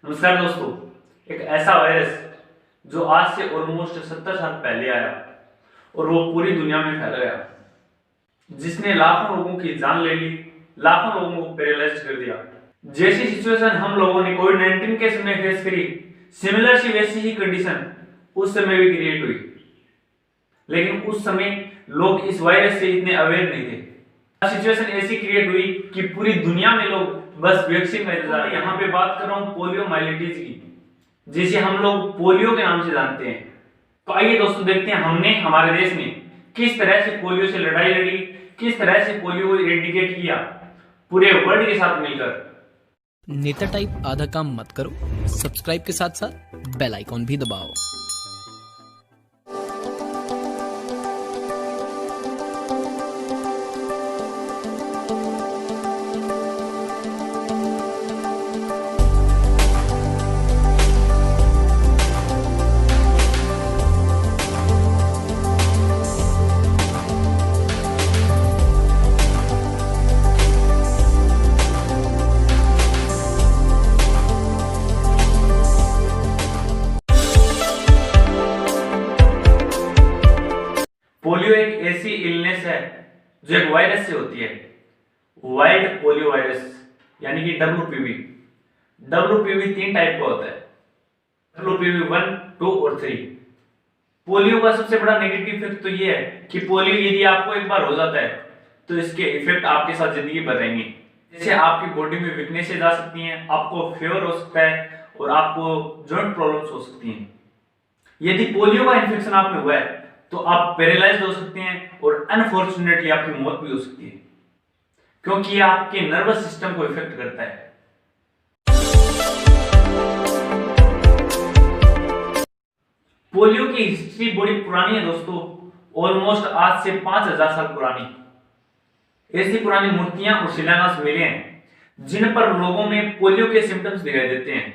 नमस्कार दोस्तों। एक ऐसा वायरस जो आज से ऑलमोस्ट 70 साल पहले आया और वो पूरी दुनिया में फैल गया, जिसने लाखों लोगों की जान ले ली, लाखों लोगों को पैरालाइज कर दिया। जैसी सिचुएशन हम लोगों ने कोविड-19 के समय फेस करी, सिमिलर सी वैसी ही कंडीशन उस समय भी क्रिएट हुई। लेकिन उस समय लोग इस वायरस से इतने अवेयर नहीं थे। सिचुएशन ऐसी क्रिएट हुई कि पूरी दुनिया में लोग बस वैक्सीन का इंतजार। यहाँ पे बात कर रहा हूँ पोलियोमाइलिटिस की, जिसे हम लोग पोलियो के नाम से जानते हैं। तो आइए दोस्तों देखते हैं हमने हमारे देश में किस तरह से पोलियो से लड़ाई लड़ी, किस तरह से पोलियो को इरेडिकेट किया पूरे वर्ल्ड के साथ मिलकर। नेता टाइप आधा काम मत करो, सब्सक्राइब के साथ साथ बेल आइकॉन भी दबाओ। पोलियो एक ऐसी इलनेस है जो एक वायरस से होती है, वाइल्ड पोलियो वायरस, यानी कि WPV। WPV 3 टाइप का होता है, WPV 1, 2 और 3। पोलियो का सबसे बड़ा नेगेटिव इफेक्ट तो ये है कि पोलियो यदि आपको एक बार हो जाता है तो इसके इफेक्ट आपके साथ जिंदगी भर रहेंगे। जैसे आपकी बॉडी में वीकनेसेस आ सकती हैं, आपको फीवर हो सकता है और आपको जॉइंट प्रॉब्लम्स हो सकती हैं। यदि पोलियो का इन्फेक्शन आप में हुआ है तो आप पैरालाइज्ड हो सकते हैं और अनफॉर्चुनेटली आपकी मौत भी हो सकती है, क्योंकि ये आपके नर्वस सिस्टम को इफेक्ट करता है। पोलियो की हिस्ट्री बड़ी पुरानी है दोस्तों, ऑलमोस्ट आज से 5000 साल पुरानी। ऐसी पुरानी मूर्तियां और शिलान्यास मिले हैं जिन पर लोगों में पोलियो के सिम्टम्स दिखाई देते हैं।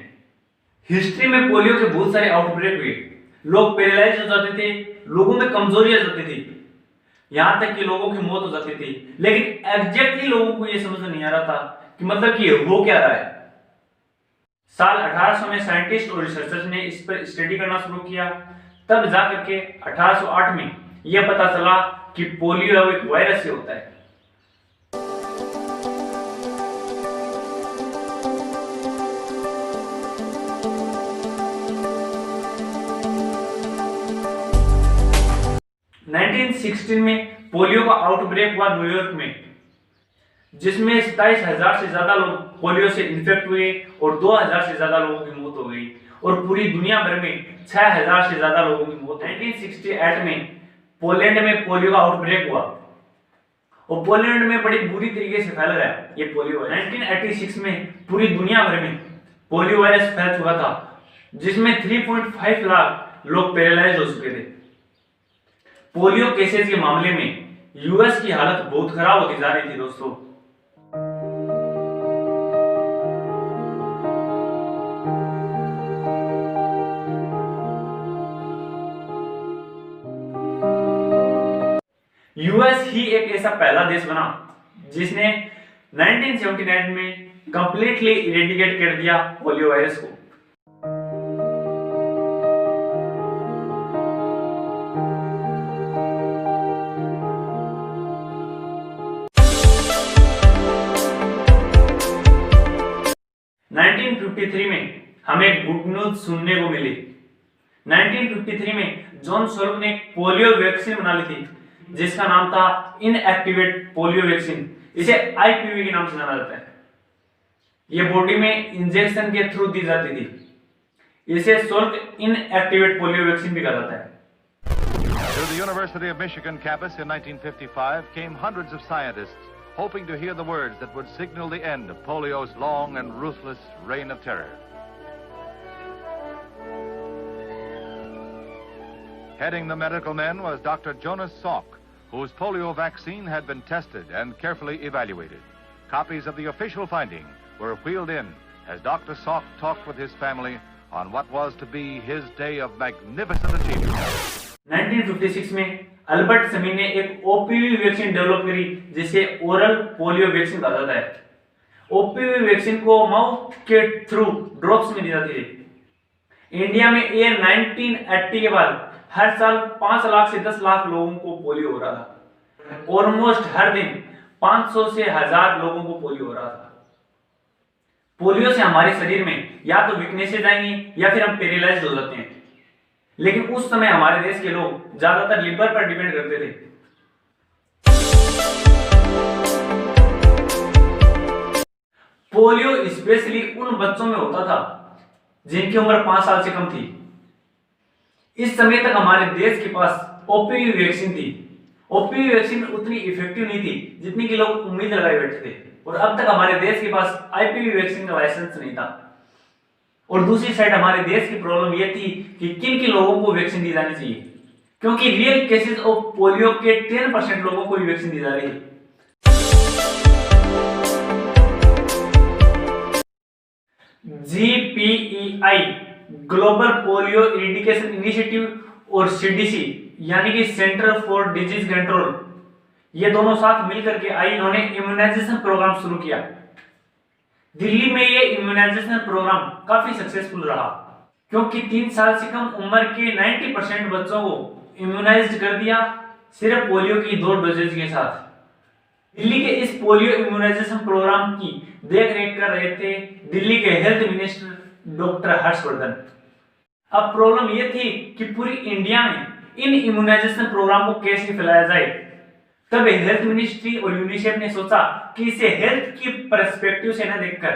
हिस्ट्री में पोलियो के बहुत सारे आउटब्रेक हुए, लोग पैरालाइज हो जाते थे, लोगों में कमजोरी आ जाती थी, यहां तक कि लोगों की मौत हो जाती थी। लेकिन एग्जैक्टली लोगों को यह समझ नहीं आ रहा था कि मतलब कि हो क्या रहा है। साल 1800 में साइंटिस्ट और रिसर्चर्स ने इस पर स्टडी करना शुरू किया, तब जाकर के 1808 में यह पता चला कि पोलियो एक वायरस से होता है। (1916) में पोलियो का आउटब्रेक हुआ न्यूयॉर्क में, जिसमें 27,000 से ज्यादा लोग पोलियो से इन्फेक्ट हुए और 2,000 से ज्यादा लोगों की मौत हो गई और पूरी दुनिया भर में 6,000 से ज्यादा लोगों की मौत। 1968 में पोलैंड में पोलियो का आउटब्रेक हुआ और पोलैंड में बड़ी बुरी तरीके से फैल गया ये पोलियो वायरस। 1986 में पूरी दुनिया भर में पोलियो वायरस फैल चुका था, जिसमें 3.5 लाख लोग पैरालाइज हो चुके थे। पोलियो केसेस के मामले में यूएस की हालत बहुत खराब होती जा रही थी दोस्तों। यूएस ही एक ऐसा पहला देश बना जिसने 1979 में कंप्लीटली इरेडिकेट कर दिया पोलियो वायरस को। में हमें गुड न्यूज सुनने को मिली। 1953 में जॉन सोल्व ने पोलियो वैक्सीन बना ली थी, जिसका नाम था इनएक्टिवेट पोलियो वैक्सीन। इसे IPV के नाम से जाना जाता है। यह बॉडी में इंजेक्शन के थ्रू दी जाती थी। इसे सोल्व इनएक्टिवेट पोलियो वैक्सीन भी कहा जाता है। To the University of Michigan campus in 1955 came hundreds of scientists hoping to hear the words that would signal the end of polio's long and ruthless reign of terror. Heading the medical men was Dr. Jonas Salk, whose polio vaccine had been tested and carefully evaluated. Copies of the official finding were wheeled in as Dr. Salk talked with his family on what was to be his day of magnificent achievement. 1956 में Albert समी ने एक OPV vaccine develop करी, जिसे oral polio vaccine कहा जाता है। OPV vaccine को माउथ के थ्रू ड्रॉप्स में दी जाती थी। इंडिया में ईयर 1980 के बाद हर साल 5 लाख से 10 लाख लोगों को पोलियो हो रहा था। ऑलमोस्ट हर दिन 500 से 1000 लोगों को पोलियो हो रहा था। पोलियो से हमारे शरीर में या तो वीकनेसेस आएंगी या फिर हम पैरालाइज्ड हो जाते हैं। लेकिन उस समय हमारे देश के लोग ज्यादातर लिवर पर डिपेंड करते थे। पोलियो स्पेशली उन बच्चों में होता था जिनकी उम्र 5 साल से कम थी। इस समय तक हमारे देश के पास ओपीवी वैक्सीन थी। ओपीवी वैक्सीन उतनी इफेक्टिव नहीं थी जितनी कि लोग उम्मीद लगाए बैठे थे, और अब तक हमारे देश के पास आईपीवी वैक्सीन का लाइसेंस नहीं था। और दूसरी साइड हमारे देश की प्रॉब्लम यह थी कि किन किन लोगों को वैक्सीन दी जानी चाहिए, क्योंकि रियल केसेस ऑफ पोलियो के 10% लोगों को वैक्सीन दी जा रही है। GPEI global polio eradication initiative और CDC यानी कि सेंटर फॉर डिजीज कंट्रोल, ये दोनों साथ मिलकर के इन्होंने इम्यूनाइजेशन प्रोग्राम शुरू किया। दिल्ली में ये इम्यूनाइजेशन प्रोग्राम काफी सक्सेसफुल रहा, क्योंकि 3 साल से कम उम्र के 90% बच्चों को इम्यूनाइज्ड कर दिया सिर्फ पोलियो की 2 डोजेज के साथ। दिल्ली के इस पोलियो इम्यूनाइजेशन प्रोग्राम की देखरेख कर रहे थे दिल्ली के हेल्थ मिनिस्टर डॉक्टर हर्षवर्धन। अब प्रॉब्लम यह थी कि पूरी इंडिया में इन इम्यूनाइजेशन प्रोग्राम को कैसे फैलाया जाए। तब हेल्थ मिनिस्ट्री और यूनिसेफ ने सोचा कि इसे हेल्थ की पर्सपेक्टिव से न देखकर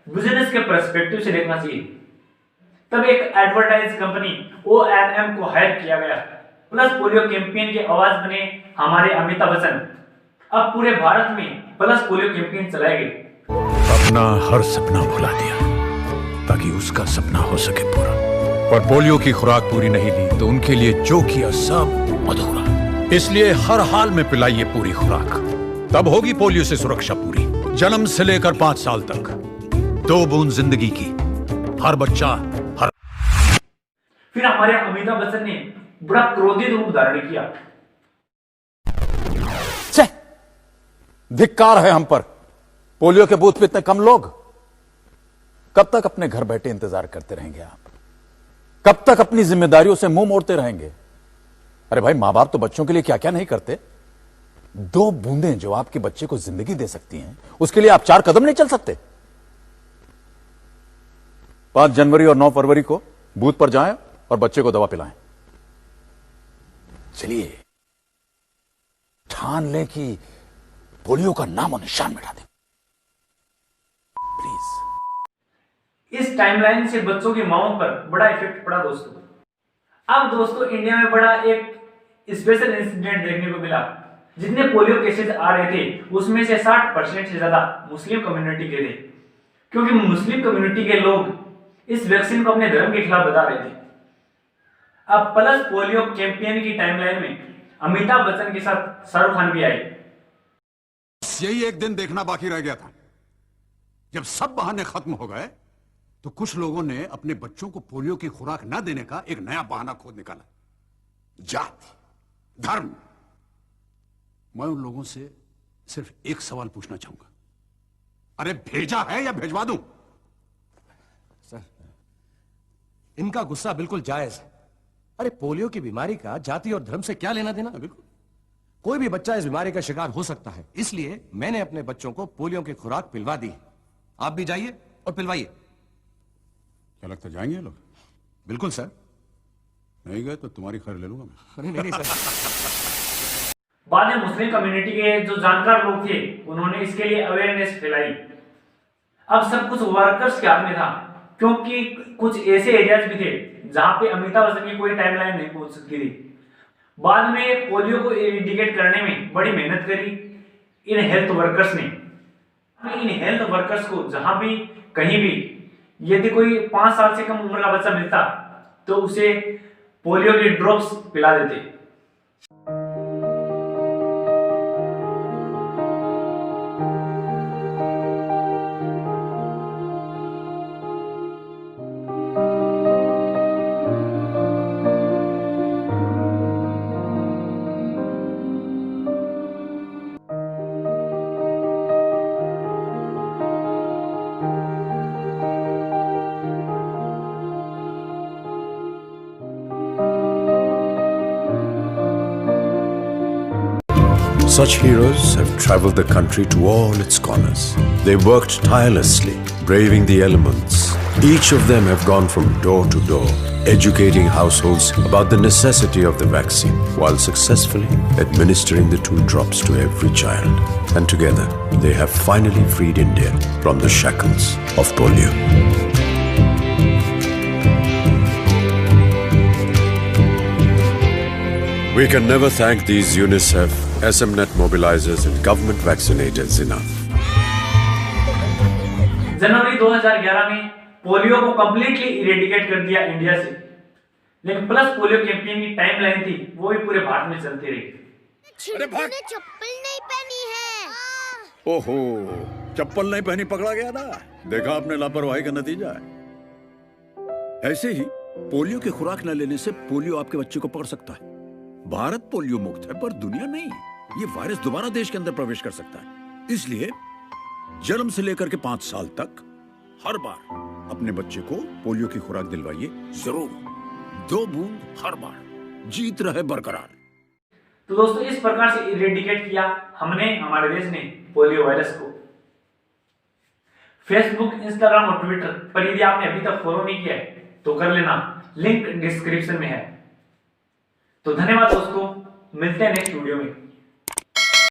बिजनेस के पर्सपेक्टिव से देखना चाहिए। तब एक एडवर्टाइज कंपनी ONM को हायर किया गया। प्लस पोलियो कैंपेन के आवाज बने हमारे अमिताभ बच्चन। अब पूरे भारत में प्लस पोलियो कैंपेन चलाए गए। अपना हर सपना भुला दिया ताकि उसका सपना हो सके पूरा। पर पोलियो की खुराक पूरी नहीं ली तो उनके लिए जो किया सब अधूरा। इसलिए हर हाल में पिलाइए पूरी खुराक, तब होगी पोलियो से सुरक्षा पूरी। जन्म से लेकर 5 साल तक 2 बूंद जिंदगी की, हर बच्चा हर। फिर हमारे अमिताभ बच्चन ने बड़ा क्रोधित रूप धारण किया। धिक्कार है हम पर, पोलियो के बूथ पे इतने कम लोग। कब तक अपने घर बैठे इंतजार करते रहेंगे आप? कब तक अपनी जिम्मेदारियों से मुंह मोड़ते रहेंगे? अरे भाई, मां बाप तो बच्चों के लिए क्या क्या नहीं करते। 2 बूंदें जो आपके बच्चे को जिंदगी दे सकती हैं, उसके लिए आप 4 कदम नहीं चल सकते। 5 जनवरी और 9 फरवरी को बूथ पर जाएं और बच्चे को दवा पिलाएं। चलिए ठान लें कि पोलियो का नाम और निशान मिटा दें प्लीज। इस टाइमलाइन से बच्चों की माओं पर बड़ा इफेक्ट पड़ा दोस्तों। अब दोस्तों इंडिया में बड़ा एक स्पेशल इंसिडेंट देखने को मिला। जितने पोलियो केसेस आ रहे थे उसमें से 60% से ज्यादा मुस्लिम कम्युनिटी के थे, क्योंकि मुस्लिम कम्युनिटी के लोग इस वैक्सीन को अपने धर्म के खिलाफ बता रहे थे। अब प्लस पोलियो कैंपेन की टाइमलाइन में अमिताभ बच्चन के साथ शाहरुख खान भी आए। यही एक दिन देखना बाकी रह गया था। जब सब बहाने खत्म हो गए तो कुछ लोगों ने अपने बच्चों को पोलियो की खुराक न देने का एक नया बहाना खोद निकाला। जाति, धर्म। मैं उन लोगों से सिर्फ एक सवाल पूछना चाहूंगा, अरे भेजा है या भेजवा दूं? सर, इनका गुस्सा बिल्कुल जायज है। अरे पोलियो की बीमारी का जाति और धर्म से क्या लेना देना? बिल्कुल। कोई भी बच्चा इस बीमारी का शिकार हो सकता है, इसलिए मैंने अपने बच्चों को पोलियो की खुराक पिलवा दी है। आप भी जाइए और पिलवाइए। क्या लगता है जाएंगे लोग? बिल्कुल सर। नहीं गए तो तुम्हारी खैर ले लूंगा मैं। अरे नहीं सर। बाद में मुस्लिम कम्युनिटी के जो जानकार लोग थे उन्होंने इसके लिए अवेयरनेस फैलाई। अब सब कुछ वर्कर्स के हाथ में था, क्योंकि कुछ ऐसे एरियाज भी थे जहां पे अमिताभ बच्चन की कोई टाइमलाइन नहीं पहुंच सकती थी। बाद में पोलियो को इरेडिकेट करने में बड़ी मेहनत करी इन हेल्थ वर्कर्स ने। इन हेल्थ वर्कर्स को जहां भी कहीं भी यदि कोई 5 साल से कम उम्र का बच्चा मिलता तो उसे पोलियो की ड्रॉप्स पिला देते। Such heroes have traveled the country to all its corners. They worked tirelessly, braving the elements. Each of them have gone from door to door, educating households about the necessity of the vaccine, while successfully administering the 2 drops to every child. And together, they have finally freed India from the shackles of polio. We can never thank these UNICEF, SMNet mobilizers and government vaccinators enough. जनवरी 2011 में polio को completely eradicate कर दिया India से, लेकिन plus polio campaign की timeline थी वो भी पूरे भारत में चलती रही। चिंटू ने चप्पल नहीं पहनी है। ओहो, चप्पल नहीं पहनी पकड़ा गया ना। देखा आपने लापरवाही का नतीजा है। ऐसे ही पोलियो की खुराक न लेने से पोलियो आपके बच्चे को पकड़ सकता है। भारत पोलियो मुक्त है पर दुनिया नहीं। ये वायरस दोबारा देश के अंदर प्रवेश कर सकता है। इसलिए जन्म से लेकर के 5 साल तक हर बार अपने बच्चे को पोलियो की खुराक दिलवाइए जरूर। 2 बूंद हर बार, जीत रहे बरकरार। तो दोस्तों इस प्रकार से इरेडिकेट किया हमने, हमारे देश ने पोलियो वायरस को। फेसबुक, इंस्टाग्राम और ट्विटर पर यदि आपने अभी तक फॉलो नहीं किया है तो कर लेना, लिंक डिस्क्रिप्शन में है। तो धन्यवाद दोस्तों, मिलते हैं नेक्स्ट वीडियो में।